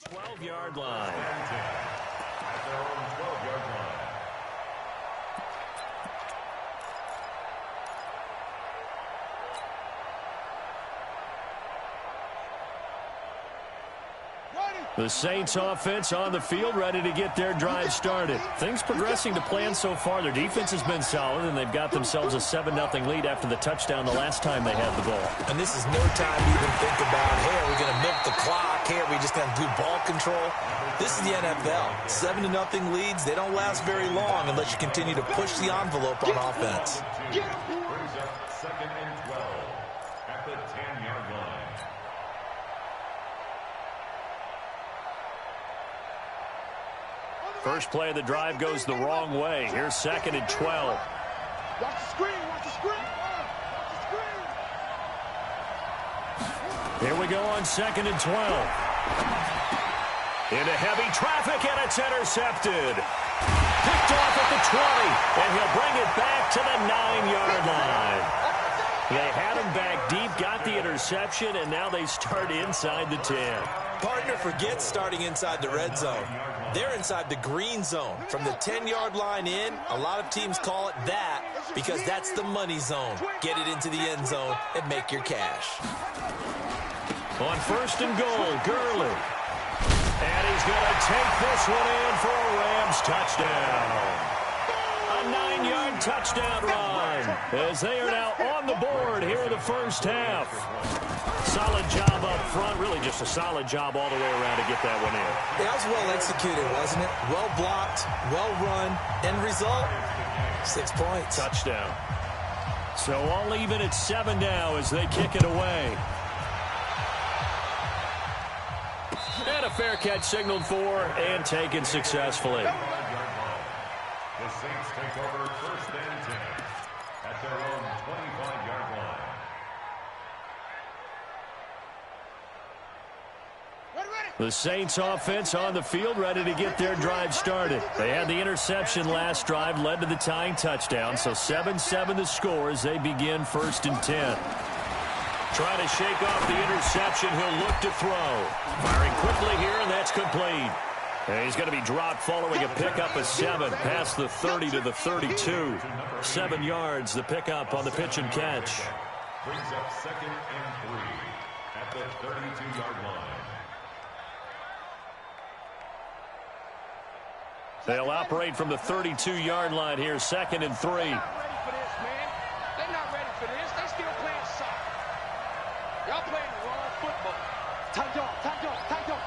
12-yard line. At their own 12-yard line. The Saints offense on the field, ready to get their drive started. Things progressing to plan so far. Their defense has been solid, and they've got themselves a 7-0 lead after the touchdown the last time they had the ball. And this is no time to even think about, hey, are we going to milk the clock? Hey, are we just going to do ball control? This is the NFL. 7-0 leads, they don't last very long unless you continue to push the envelope on offense. Brings up 2nd and 12 at the 10-yard line. First play of the drive goes the wrong way. Here's 2nd and 12. Watch the screen, watch the screen. Watch the screen. Here we go on 2nd and 12. Into heavy traffic, and it's intercepted. Picked off at the 20, and he'll bring it back to the 9-yard line. They had him back deep, got the interception, and now they start inside the 10. Partner forgets starting inside the red zone. They're inside the green zone. From the 10-yard line in, a lot of teams call it that because that's the money zone. Get it into the end zone and make your cash. On 1st and goal, Gurley. And he's going to take this one in for a Rams touchdown. A 9-yard touchdown run as they are now on the board here in the first half. Solid job up front, really just a solid job all the way around to get that one in. That was well executed, wasn't it? Well blocked, well run, end result, 6 points. Touchdown. So all even at 7 now as they kick it away. And a fair catch signaled for and taken successfully. The Saints take over 1st and 10 at their own 25-yard line. The Saints offense on the field, ready to get their drive started. They had the interception last drive, led to the tying touchdown. So 7-7 the score as they begin 1st and 10. Trying to shake off the interception. He'll look to throw. Firing quickly here, and that's complete. And he's going to be dropped following a pickup of 7 past the 30 to the 32. 7 yards, the pickup on the pitch and catch. Brings up 2nd and 3 at the 32-yard line. They'll operate from the 32-yard line here, 2nd and 3. They're not ready for this, man. They're not ready for this. They still playing soccer. Y'all playing the wrong football. Time to go, time to go, time to go.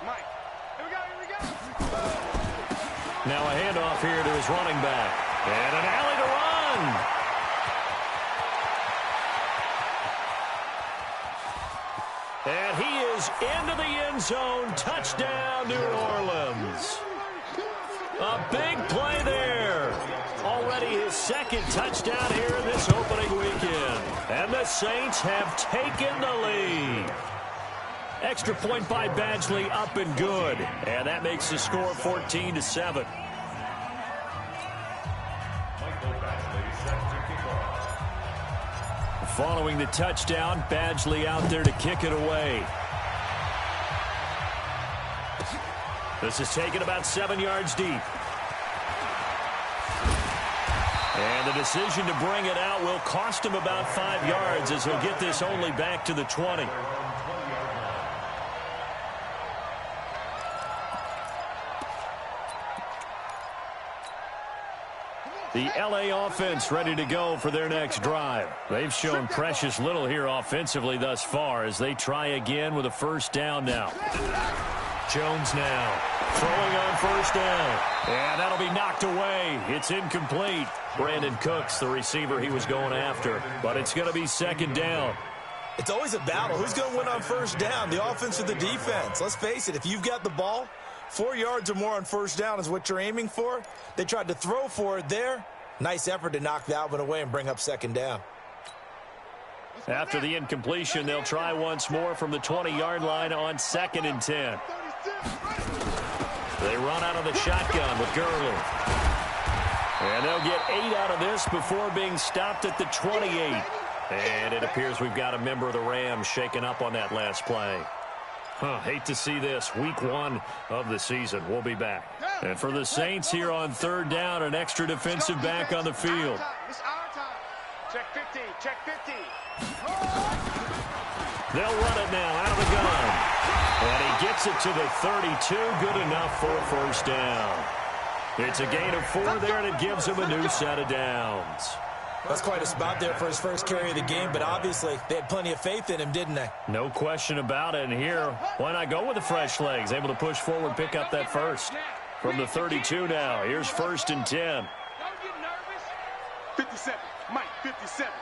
Mike. Here we go, here we go. Now a handoff here to his running back. And an alley to run. And he is into the end zone. Touchdown, New Orleans. A big play there. Already his 2nd touchdown here in this opening weekend. And the Saints have taken the lead. Extra point by Badgley, up and good. And that makes the score 14-7. Following the touchdown, Badgley out there to kick it away. This is taken about 7 yards deep. And the decision to bring it out will cost him about 5 yards as he'll get this only back to the 20. The LA offense ready to go for their next drive. They've shown precious little here offensively thus far as they try again with a 1st down now. Jones now throwing on 1st down. And that'll be knocked away. It's incomplete. Brandon Cooks, the receiver he was going after. But it's going to be 2nd down. It's always a battle. Who's going to win on 1st down, the offense or the defense? Let's face it, if you've got the ball, 4 yards or more on 1st down is what you're aiming for. They tried to throw for it there. Nice effort to knock that one away and bring up 2nd down. After the incompletion, they'll try once more from the 20-yard line on 2nd and 10. They run out of the shotgun with Gurley. And they'll get 8 out of this before being stopped at the 28. And it appears we've got a member of the Rams shaken up on that last play. Hate to see this. Week 1 of the season. We'll be back. And for the Saints here on third down, an extra defensive back on the field. It's our time. Check 50. Check 50. They'll run it now out of the gun. And he gets it to the 32. Good enough for a first down. It's a gain of 4 there, and it gives him a new set of downs. That's quite a spot there for his first carry of the game, but obviously they had plenty of faith in him, didn't they? No question about it. And here, why not go with the fresh legs? Able to push forward, pick up that first. From the 32 now, here's 1st and 10. Don't get nervous. 57. Mike, 57.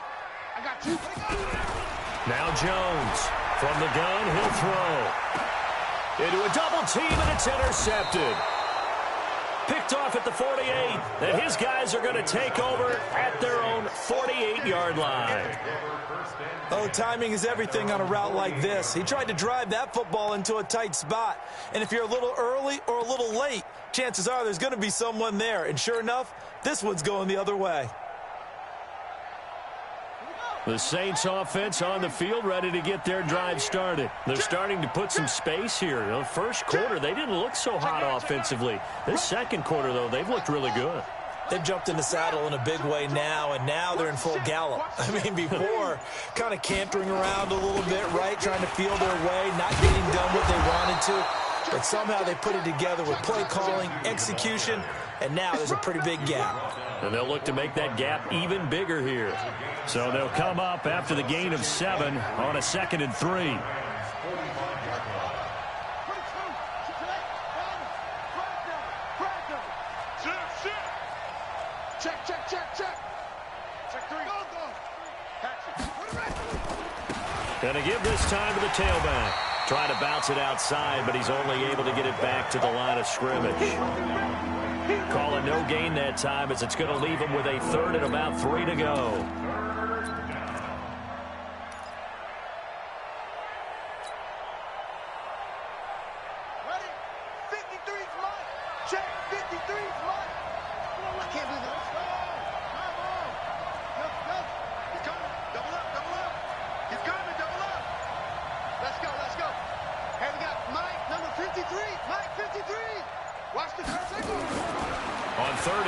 I got you. Now Jones. From the gun, he'll throw. Into a double team, and it's intercepted. Picked off at the 48, and his guys are going to take over at their own 48-yard line. Oh, timing is everything on a route like this. He tried to drive that football into a tight spot. And if you're a little early or a little late, chances are there's going to be someone there. And sure enough, this one's going the other way. The Saints offense on the field, ready to get their drive started. They're starting to put some space here. The first quarter, they didn't look so hot offensively. This second quarter, though, they've looked really good. They've jumped in the saddle in a big way now, and now they're in full gallop. I mean, before, kind of cantering around a little bit, right, trying to feel their way, not getting done what they wanted to. But somehow they put it together with play calling, execution, and now there's a pretty big gap. And they'll look to make that gap even bigger here. So they'll come up after the gain of 7 on a 2nd and 3. Going to give this time to the tailback. Trying to bounce it outside, but he's only able to get it back to the line of scrimmage. Call it no gain that time, as it's going to leave him with a 3rd and about 3 to go.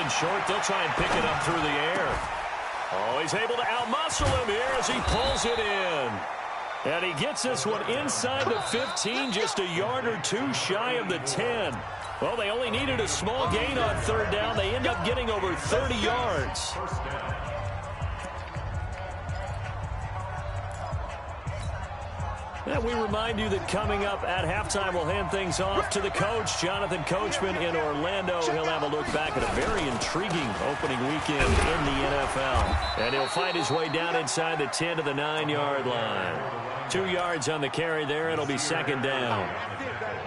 Short, they'll try and pick it up through the air. Oh, he's able to outmuscle him here as he pulls it in. And he gets this one inside the 15, just a yard or 2 shy of the 10. Well, they only needed a small gain on 3rd down. They end up getting over 30 yards. And we remind you that coming up at halftime, we'll hand things off to the coach, Jonathan Coachman in Orlando. He'll have a look back at a very intriguing opening weekend in the NFL. And he'll fight his way down inside the 10 to the 9-yard line. 2 yards on the carry there. It'll be 2nd down.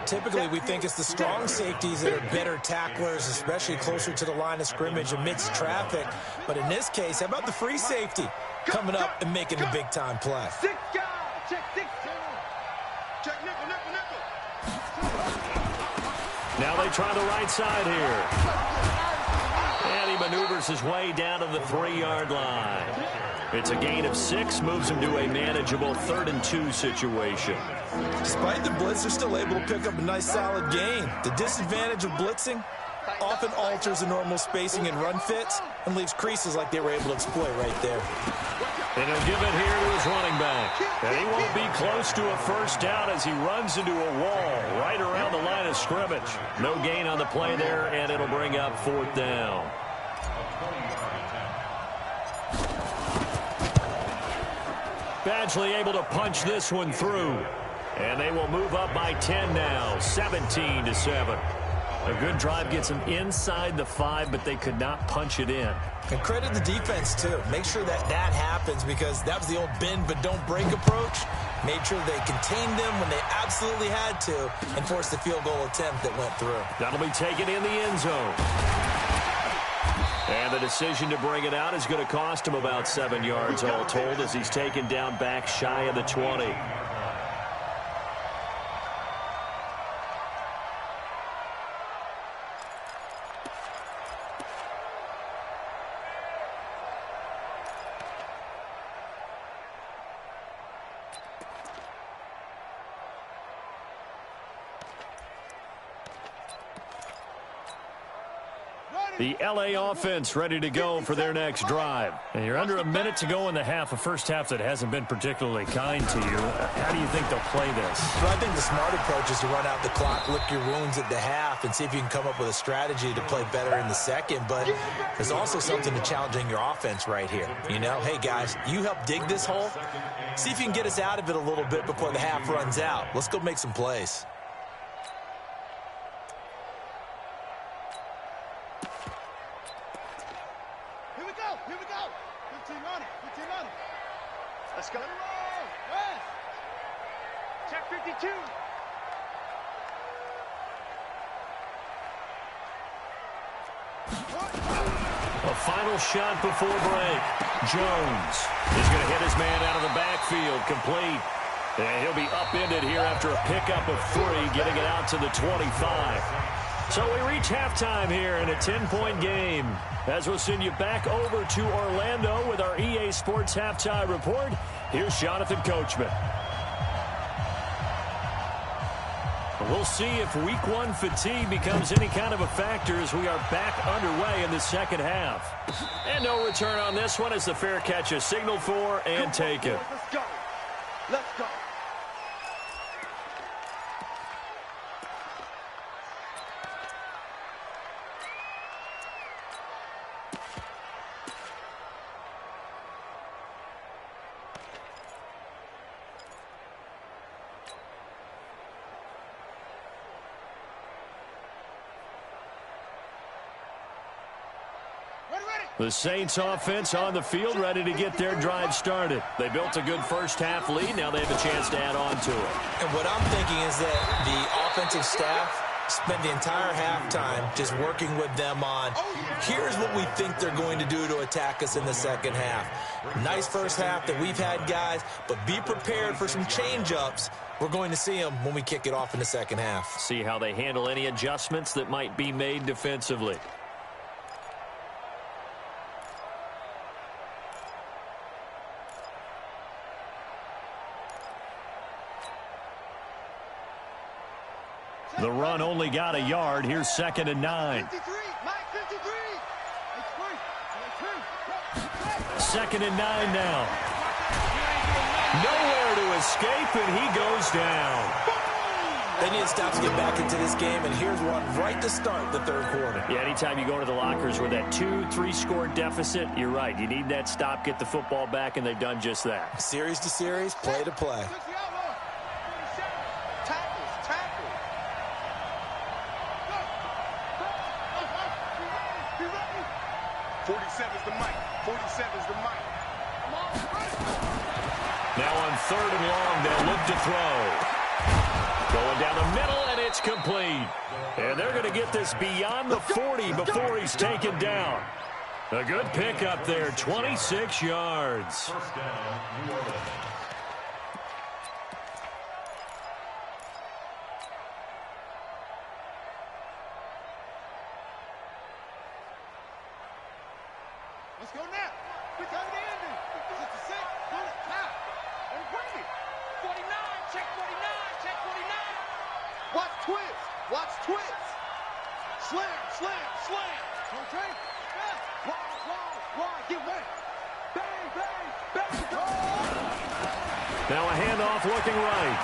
Typically, we think it's the strong safeties that are better tacklers, especially closer to the line of scrimmage amidst traffic. But in this case, how about the free safety coming up and making the big-time play? Now they try the right side here. And he maneuvers his way down to the 3-yard line. It's a gain of 6, moves him to a manageable 3rd and 2 situation. Despite the blitz, they're still able to pick up a nice solid gain. The disadvantage of blitzing often alters the normal spacing and run fits and leaves creases like they were able to exploit right there. And he'll give it here to his running back. And he won't be close to a first down as he runs into a wall right around the line of scrimmage. No gain on the play there, and it'll bring up 4th down. Badgley able to punch this one through. And they will move up by 10 now, 17-7. A good drive gets them inside the 5, but they could not punch it in. And credit the defense, too. Make sure that that happens, because that was the old bend but don't break approach. Made sure they contained them when they absolutely had to and forced the field goal attempt that went through. That'll be taken in the end zone. And the decision to bring it out is going to cost him about 7 yards all told, as he's taken down back shy of the 20. The L.A. offense ready to go for their next drive. And you're under a minute to go in the half, a first half that hasn't been particularly kind to you. How do you think they'll play this? Well, I think the smart approach is to run out the clock, lick your wounds at the half, and see if you can come up with a strategy to play better in the second. But there's also something to challenging your offense right here. You know, hey, guys, you help dig this hole. See if you can get us out of it a little bit before the half runs out. Let's go make some plays. Here we go. Good team on it. Let's go. West. Check 52. A final shot before break. Jones is going to hit his man out of the backfield, complete. And he'll be upended here after a pickup of 3, getting it out to the 25. So we reach halftime here in a 10-point game. As we'll send you back over to Orlando with our EA Sports Halftime Report, here's Jonathan Coachman. We'll see if Week 1 fatigue becomes any kind of a factor as we are back underway in the second half. And no return on this one as the fair catch is signaled for and taken. Let's go. Let's go. The Saints offense on the field, ready to get their drive started. They built a good first half lead. Now they have a chance to add on to it. And what I'm thinking is that the offensive staff spent the entire halftime just working with them on, here's what we think they're going to do to attack us in the second half. Nice first half that we've had, guys, but be prepared for some change-ups. We're going to see them when we kick it off in the second half. See how they handle any adjustments that might be made defensively. The run only got a yard. Here's 2nd and 9. 53. Mike, 53. It's 2nd and 9 now. Nowhere to escape, and he goes down. They need to stop to get back into this game, and here's one right to start the third quarter. Yeah, anytime you go into the lockers with that 2-3 score deficit, you're right. You need that stop, get the football back, and they've done just that. Series to series, play to play. Tackles. 47's the mic. 47's the mic. Now on 3rd and long, they'll look to throw. Going down the middle, and it's complete. And they're going to get this beyond the 40 before he's taken down. A good pickup there, 26 yards. First down, New Orleans. Let's go now. We come to Andy. 66. Pull it. Now. And bring it. 49. Check 49. Check 49. Watch twist. Watch twist. Slam. Okay? Wide. Get ready. Bang. Go. Now a handoff looking right.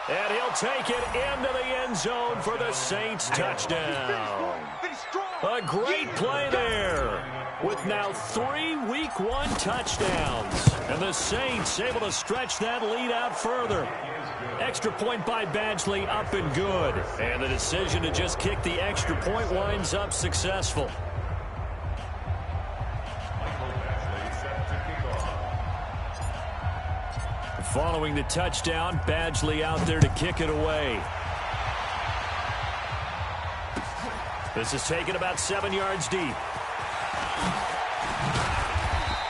And he'll take it into the end zone for the Saints touchdown. A great play there with now 3 Week 1 touchdowns. And the Saints able to stretch that lead out further. Extra point by Badgley up and good. And the decision to just kick the extra point winds up successful. Following the touchdown, Badgley out there to kick it away. This is taken about 7 yards deep.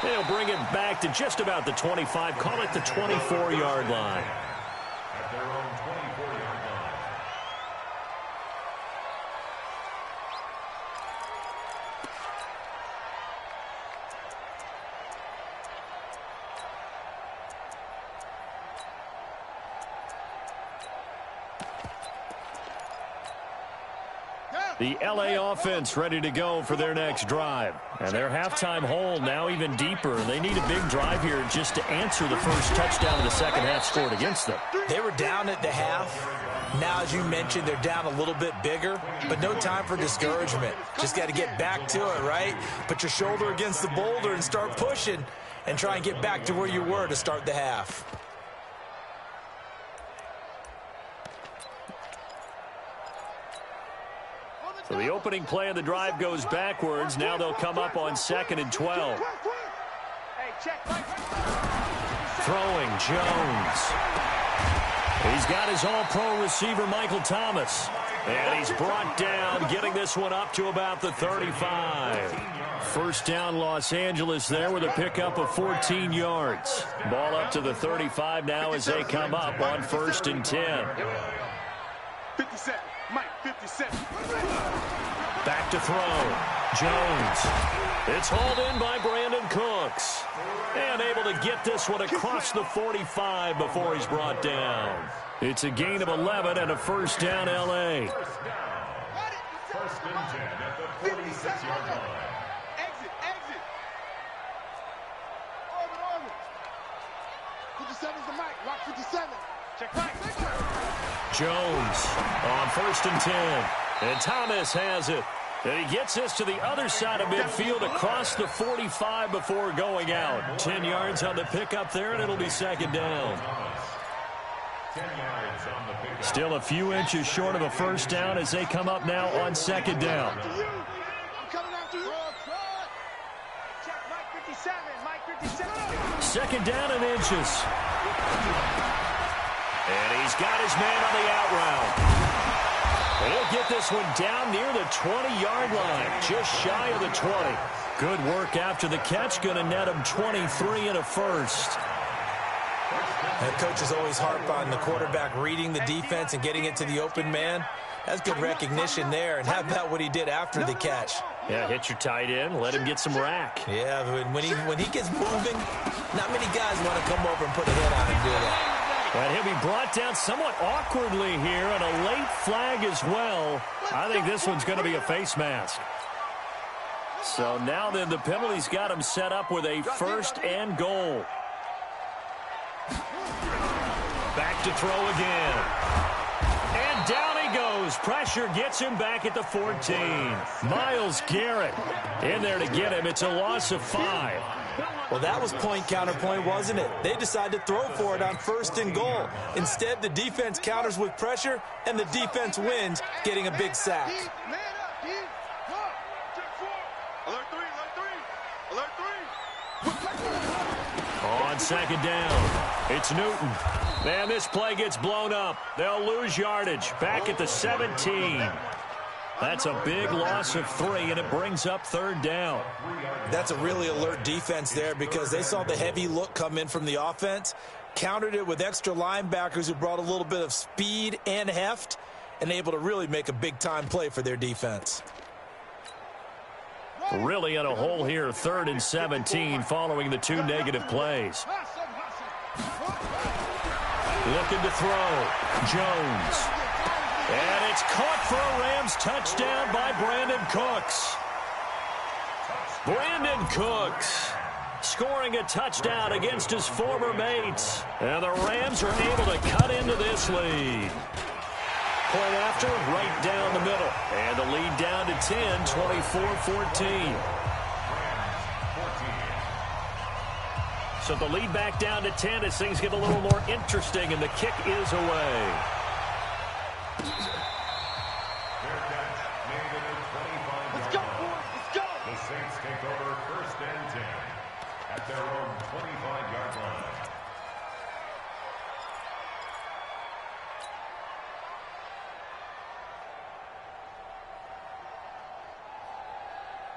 They'll bring it back to just about the 25, call it the 24-yard line. At their own 24-yard line. The LA offense ready to go for their next drive. And their halftime hole now even deeper. They need a big drive here just to answer the first touchdown of the second half scored against them. They were down at the half. Now, as you mentioned, they're down a little bit bigger, but no time for discouragement. Just got to get back to it, right? Put your shoulder against the boulder and start pushing and try and get back to where you were to start the half. So the opening play of the drive goes backwards. Now they'll come up on 2nd and 12. Throwing Jones. He's got his all-pro receiver, Michael Thomas. And he's brought down, getting this one up to about the 35. First down, Los Angeles there with a pickup of 14 yards. Ball up to the 35 now as they come up on 1st and 10. 57. Mike, 57. Back to throw. Jones. It's hauled in by Brandon Cooks. And able to get this one across the 45 before he's brought down. It's a gain of 11 and a first down, L.A. First and 10 at the 46-yard line. Exit. Orbit. 57's the mic. Rock 57. Check right. Jones on 1st and 10. And Thomas has it. And he gets this to the other side of midfield across the 45 before going out. 10 yards on the pickup there, and it'll be second down. 10 yards on the pickup. Still a few inches short of a first down as they come up now on 2nd down. I'm coming after you. Check Mike 57. Mike 57. 2nd down and inches. And he's got his man on the out route. He'll get this one down near the 20-yard line, just shy of the 20. Good work after the catch, going to net him 23 and a first. And coaches always harp on the quarterback reading the defense and getting it to the open man. That's good recognition there. And how about what he did after the catch? Yeah, hit your tight end, let him get some rack. Yeah, when he gets moving, not many guys want to come over and put a hit on him, do they? And he'll be brought down somewhat awkwardly here, and a late flag as well. I think this one's going to be a face mask. So now then the penalty's got him set up with a 1st and goal. Back to throw again. And down he goes. Pressure gets him back at the 14. Myles Garrett in there to get him. It's a loss of 5. Well, that was point counterpoint, wasn't it? They decided to throw for it on 1st and goal. Instead, the defense counters with pressure, and the defense wins, getting a big sack. Man up, D. Check 4. Alert 3. On 2nd down, it's Newton. Man, this play gets blown up. They'll lose yardage. Back at the 17. That's a big loss of 3, and it brings up 3rd down. That's a really alert defense there because they saw the heavy look come in from the offense, countered it with extra linebackers who brought a little bit of speed and heft, and able to really make a big-time play for their defense. Really in a hole here, 3rd and 17 following the 2 negative plays. Looking to throw. Jones. And it's caught for a Rams touchdown by Brandon Cooks. Brandon Cooks scoring a touchdown against his former mates. And the Rams are able to cut into this lead. Point after, right down the middle. And the lead down to 10, 24-14. So the lead back down to 10 as things get a little more interesting, and the kick is away. Let's go, boys. Let's go. The Saints take over 1st and 10 at their own 25-yard line.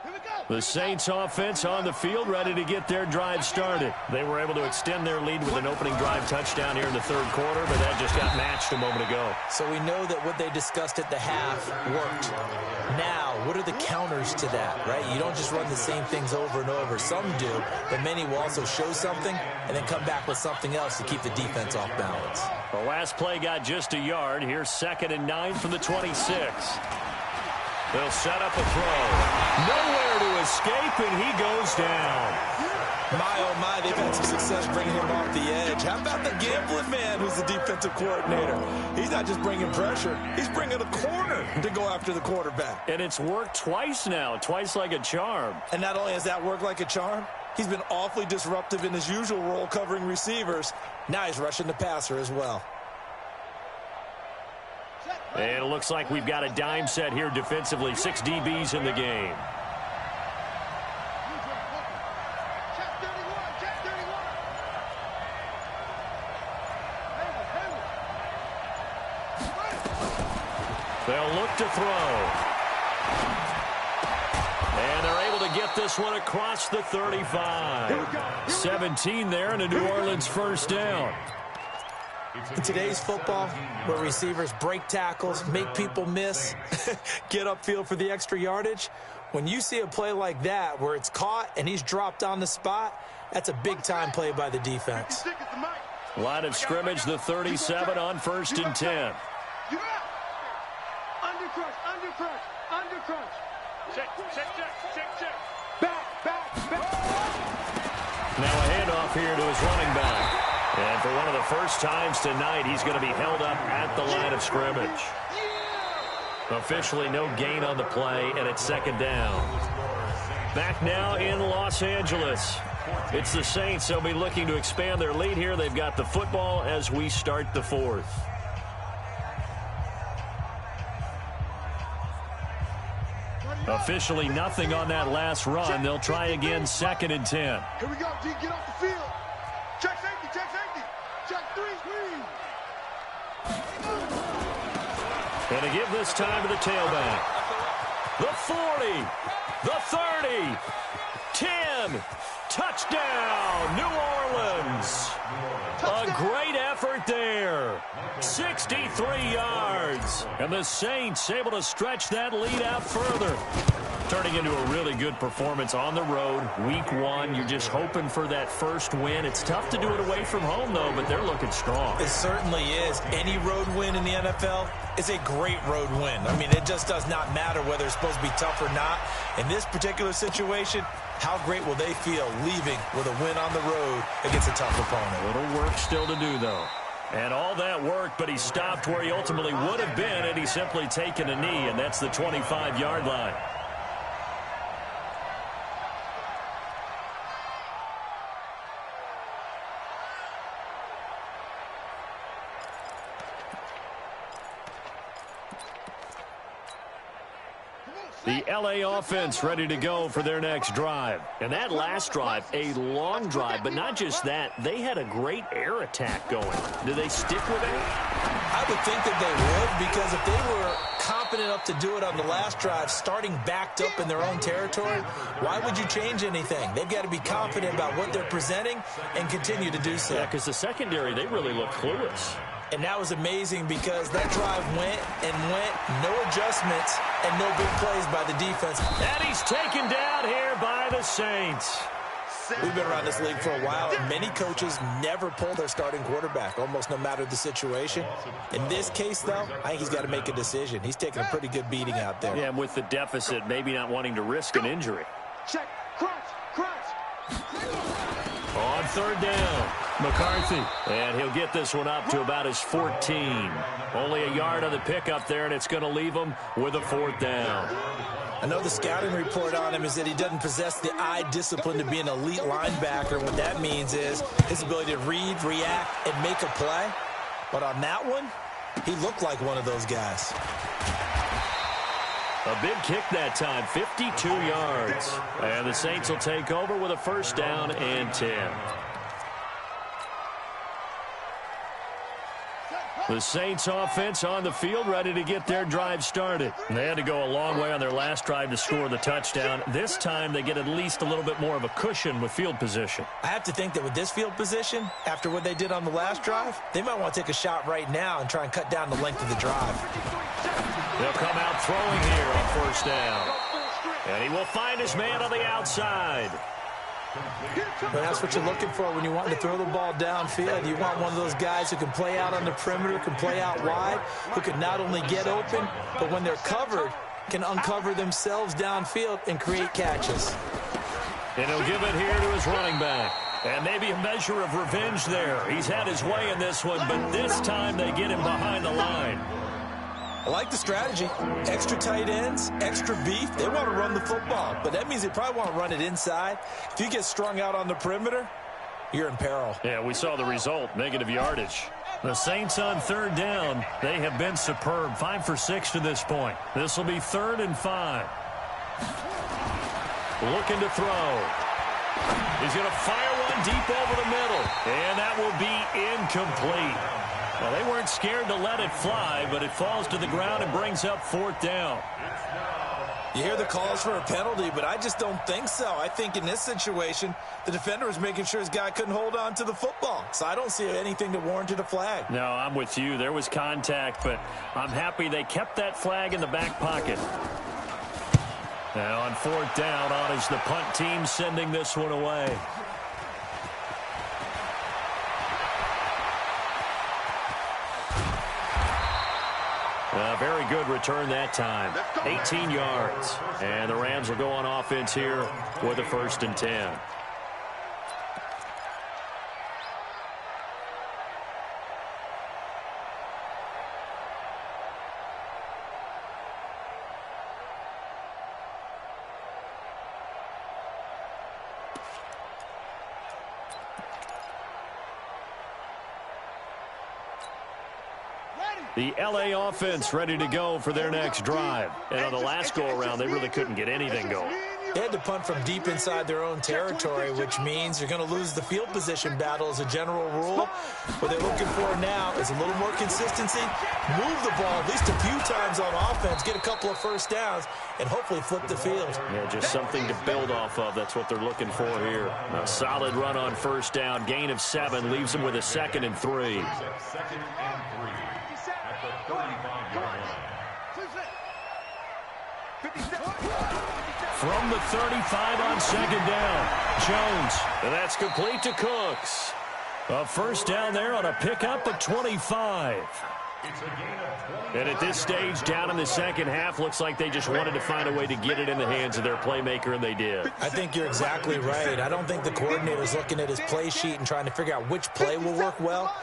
Here we go. The Saints offense on the field ready to get their drive started. They were able to extend their lead with an opening drive touchdown here in the 3rd quarter, but that just got matched a moment ago. So we know that what they discussed at the half worked. Now, what are the counters to that, right? You don't just run the same things over and over. Some do, but many will also show something and then come back with something else to keep the defense off balance. The last play got just a yard. Here's 2nd and 9 from the 26. They'll set up a throw. Nowhere to escape, and he goes down. My, oh my, they've had some success bringing him off the edge. How about the gambling man who's the defensive coordinator? He's not just bringing pressure. He's bringing a corner to go after the quarterback. And it's worked twice now, twice like a charm. And not only has that worked like a charm, he's been awfully disruptive in his usual role covering receivers. Now he's rushing the passer as well. And it looks like we've got a dime set here defensively. 6 DBs in the game. They'll look to throw. And they're able to get this one across the 35. 17 there and a New Orleans first down. In today's football, where receivers break tackles, make people miss, get upfield for the extra yardage, when you see a play like that where it's caught and he's dropped on the spot, that's a big-time play by the defense. Line of scrimmage, the 37 on 1st and 10. Under crunch. Check. Back. Now a handoff here to his running back. And for one of the first times tonight, he's going to be held up at the line of scrimmage. Officially no gain on the play, and it's 2nd down. Back now in Los Angeles. It's the Saints. They'll be looking to expand their lead here. They've got the football as we start the 4th. Officially nothing on that last run. They'll try again, 2nd and 10. Here we go, G. Get off the field. Check safety. Check 3, screen. And to give this time to the tailback. The 40. The 30. 10. Touchdown, New Orleans. A great effort there. 63 yards. And the Saints able to stretch that lead out further. Turning into a really good performance on the road. Week 1, you're just hoping for that first win. It's tough to do it away from home, though, but they're looking strong. It certainly is. Any road win in the NFL is a great road win. I mean, it just does not matter whether it's supposed to be tough or not. In this particular situation, how great will they feel leaving with a win on the road against a tough opponent? A little work still to do, though. And all that work, but he stopped where he ultimately would have been, and he's simply taken a knee, and that's the 25-yard line. The L.A. offense ready to go for their next drive. And that last drive, a long drive, but not just that. They had a great air attack going. Do they stick with it? I would think that they would, because if they were confident enough to do it on the last drive, starting backed up in their own territory, why would you change anything? They've got to be confident about what they're presenting and continue to do so. Yeah, because the secondary, they really look clueless. And that was amazing because that drive went, no adjustments, and no big plays by the defense. And he's taken down here by the Saints. We've been around this league for a while, and many coaches never pull their starting quarterback, almost no matter the situation. In this case, though, I think he's got to make a decision. He's taking a pretty good beating out there. Yeah, and with the deficit, maybe not wanting to risk an injury. Check, crunch. On 3rd down, McCarthy. And he'll get this one up to about his 14. Only a yard on the pickup there, and it's going to leave him with a 4th down. I know the scouting report on him is that he doesn't possess the eye discipline to be an elite linebacker. What that means is his ability to read, react, and make a play. But on that one, he looked like one of those guys. A big kick that time, 52 yards. And the Saints will take over with a 1st down and 10. The Saints offense on the field, ready to get their drive started. They had to go a long way on their last drive to score the touchdown. This time they get at least a little bit more of a cushion with field position. I have to think that with this field position, after what they did on the last drive, they might want to take a shot right now and try and cut down the length of the drive. They'll come out throwing here on 1st down. And he will find his man on the outside. But that's what you're looking for when you want to throw the ball downfield. You want one of those guys who can play out on the perimeter, can play out wide, who can not only get open, but when they're covered, can uncover themselves downfield and create catches. And he'll give it here to his running back. And maybe a measure of revenge there. He's had his way in this one, but this time they get him behind the line. I like the strategy. Extra tight ends, extra beef. They want to run the football, but that means they probably want to run it inside. If you get strung out on the perimeter, you're in peril. Yeah, we saw the result, negative yardage. The Saints on third down. They have been superb, 5 for 6 to this point. This will be 3rd and 5. Looking to throw. He's going to fire one deep over the middle, and that will be incomplete. Well, they weren't scared to let it fly, but it falls to the ground and brings up 4th down. You hear the calls for a penalty, but I just don't think so. I think in this situation, the defender was making sure his guy couldn't hold on to the football. So I don't see anything that warranted a flag. No, I'm with you. There was contact, but I'm happy they kept that flag in the back pocket. Now on 4th down, on is the punt team sending this one away. A very good return that time. 18 yards. And the Rams will go on offense here with a 1st and 10. The L.A. offense ready to go for their next drive. And on the last go-around, they really couldn't get anything going. They had to punt from deep inside their own territory, which means you're going to lose the field position battle as a general rule. What they're looking for now is a little more consistency, move the ball at least a few times on offense, get a couple of 1st downs, and hopefully flip the field. Yeah, just something to build off of. That's what they're looking for here. A solid run on 1st down, gain of 7, leaves them with a 2nd and 3. 2nd and 3 at the 35-yard line. From the 35 on 2nd down, Jones. And that's complete to Cooks. A 1st down there on a pickup at 25. And at this stage, down in the second half, looks like they just wanted to find a way to get it in the hands of their playmaker, and they did. I think you're exactly right. I don't think the coordinator's looking at his play sheet and trying to figure out which play will work well.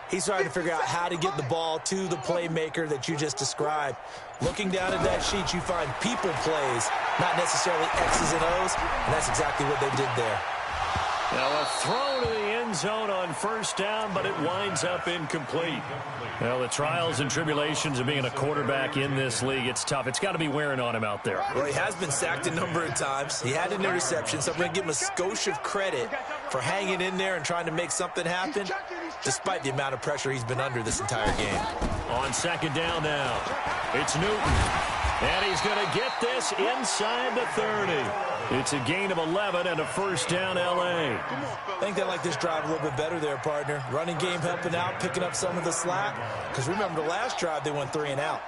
He's trying to figure out how to get the ball to the playmaker that you just described. Looking down at that sheet, you find people plays, not necessarily X's and O's, and that's exactly what they did there. Now a throw to the end zone on 1st down, but it winds up incomplete. Well, the trials and tribulations of being a quarterback in this league, it's tough. It's got to be wearing on him out there. Well, he has been sacked a number of times. He had an interception, so I'm going to give him a skosh of credit for hanging in there and trying to make something happen, despite the amount of pressure he's been under this entire game. On 2nd down now, it's Newton. And he's going to get this inside the 30. It's a gain of 11 and a 1st down, L.A. I think they like this drive a little bit better there, partner. Running game helping out, picking up some of the slack. Because remember, the last drive, they went 3 and out.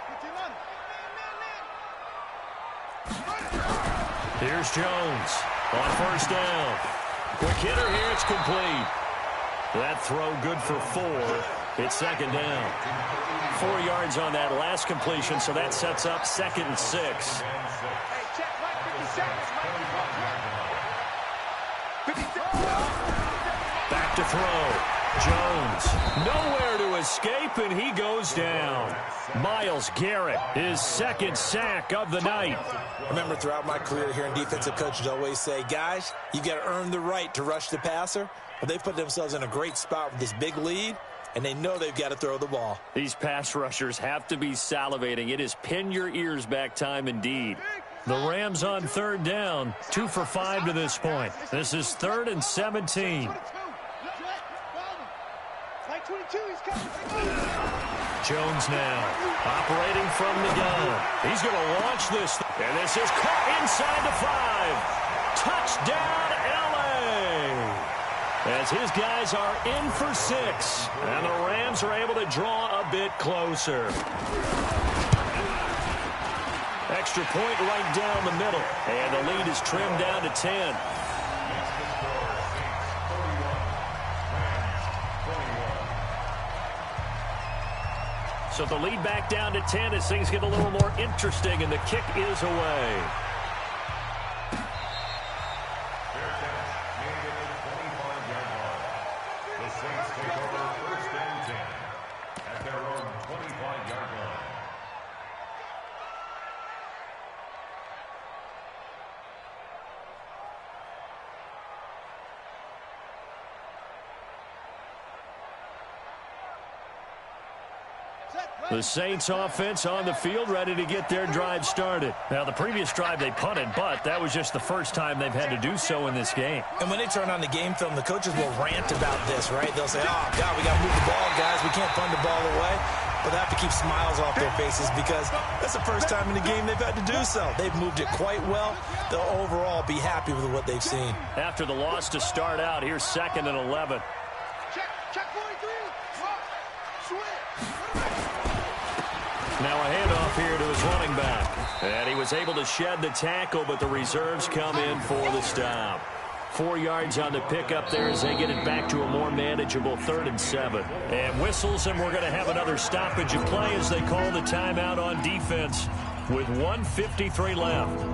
Here's Jones on 1st down. Quick hitter here, it's complete. That throw good for 4. It's 2nd down. 4 yards on that last completion, so that sets up 2nd and 6. Back to throw. Jones nowhere to escape, and he goes down. Myles Garrett, his 2nd sack of the night. I remember throughout my career hearing defensive coaches always say, guys, you got to earn the right to rush the passer. But they put themselves in a great spot with this big lead, and they know they've got to throw the ball. These pass rushers have to be salivating. It is pin your ears back time indeed. The Rams on 3rd down, 2 for 5 to this point. This is 3rd and 17. Jones now operating from the gun. He's going to launch this. And this is caught inside the 5. Touchdown, L.A. As his guys are in for 6. And the Rams are able to draw a bit closer. Extra point right down the middle. And the lead is trimmed down to 10. So the lead back down to 10 as things get a little more interesting, and the kick is away. Fair catch, made at the 25-yard line. The Saints take over first and 10 at their own 25-yard line. The Saints offense on the field, ready to get their drive started. Now, the previous drive they punted, but that was just the first time they've had to do so in this game. And when they turn on the game film, the coaches will rant about this, right? They'll say, oh, God, we got to move the ball, guys. We can't punt the ball away. But they have to keep smiles off their faces because that's the first time in the game they've had to do so. They've moved it quite well. They'll overall be happy with what they've seen. After the loss to start out, here's 2nd and 11. Check 43. Switch. Now a handoff here to his running back. And he was able to shed the tackle, but the reserves come in for the stop. 4 yards on the pickup there as they get it back to a more manageable 3rd and 7. And whistles, and we're going to have another stoppage of play as they call the timeout on defense with 1:53 left.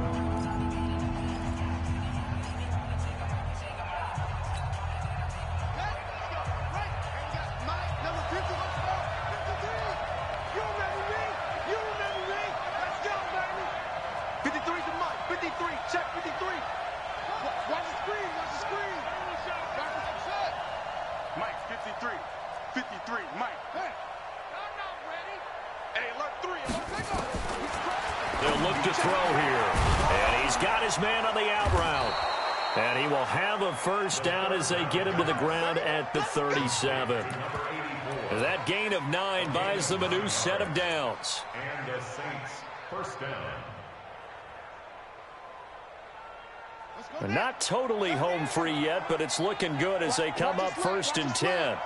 They'll look to throw here. And he's got his man on the out route. And he will have a first down as they get him to the ground at the 37. That gain of 9 buys them a new set of downs. And the Saints first down. Not totally home free yet, but it's looking good as they come up 1st and 10.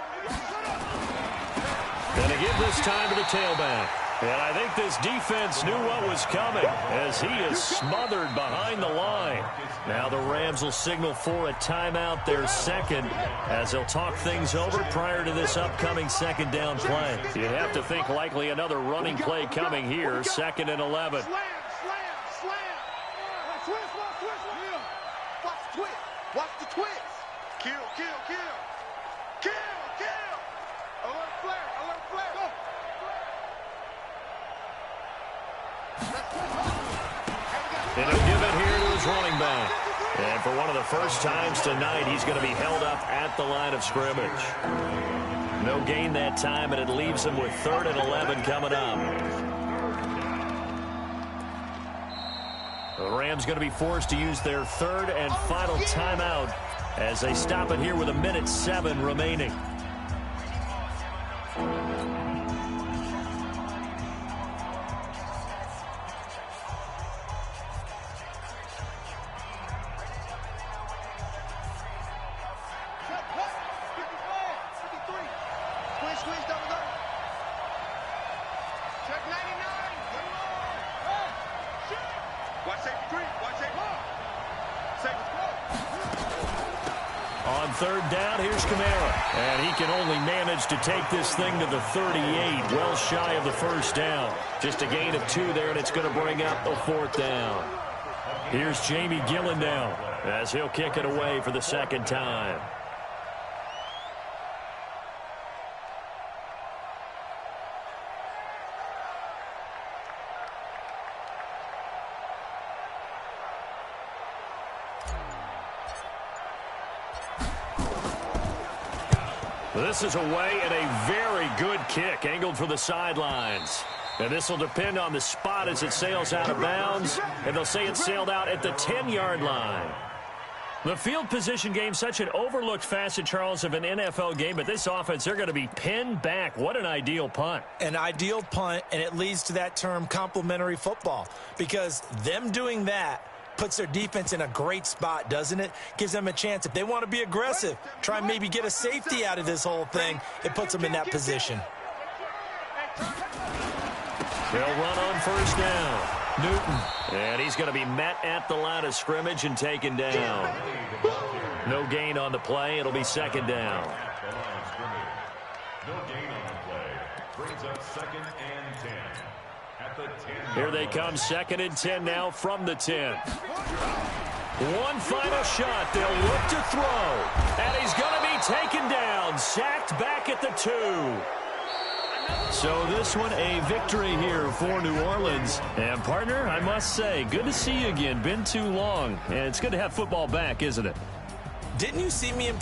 And they give this time to the tailback. And I think this defense knew what was coming as he is smothered behind the line. Now the Rams will signal for a timeout, their second, as they'll talk things over prior to this upcoming 2nd down play. You'd have to think likely another running play coming here, 2nd and 11. Slam. Watch the twist. Kill. Alert flare. Go. And he'll give it here to his running back. And for one of the first times tonight, he's going to be held up at the line of scrimmage. No gain that time, and it leaves him with 3rd and 11 coming up. The Rams going to be forced to use their 3rd and final timeout as they stop it here with 1:07 remaining. On 3rd down, here's Kamara. And he can only manage to take this thing to the 38, well shy of the first down. Just a gain of 2 there, and it's going to bring up the 4th down. Here's Jamie Gillendown as he'll kick it away for the 2nd time. This is away and a very good kick angled for the sidelines. And this will depend on the spot as it sails out of bounds. And they'll say it sailed out at the 10-yard line. The field position game, such an overlooked facet, Charles, of an NFL game. But this offense, they're going to be pinned back. What an ideal punt. An ideal punt, and it leads to that term complementary football. Because them doing that puts their defense in a great spot, doesn't it? Gives them a chance. If they want to be aggressive, try and maybe get a safety out of this whole thing, it puts them in that position. They'll run on 1st down. Newton. And he's going to be met at the line of scrimmage and taken down. No gain on the play. It'll be 2nd down. No gain on the play. Brings up 2nd and 10. At the 10. Here they come, 2nd and 10 now from the 10. One final shot. They'll look to throw. And he's going to be taken down. Sacked back at the 2. So this one a victory here for New Orleans. And partner, I must say, good to see you again. Been too long. And it's good to have football back, isn't it? Didn't you see me in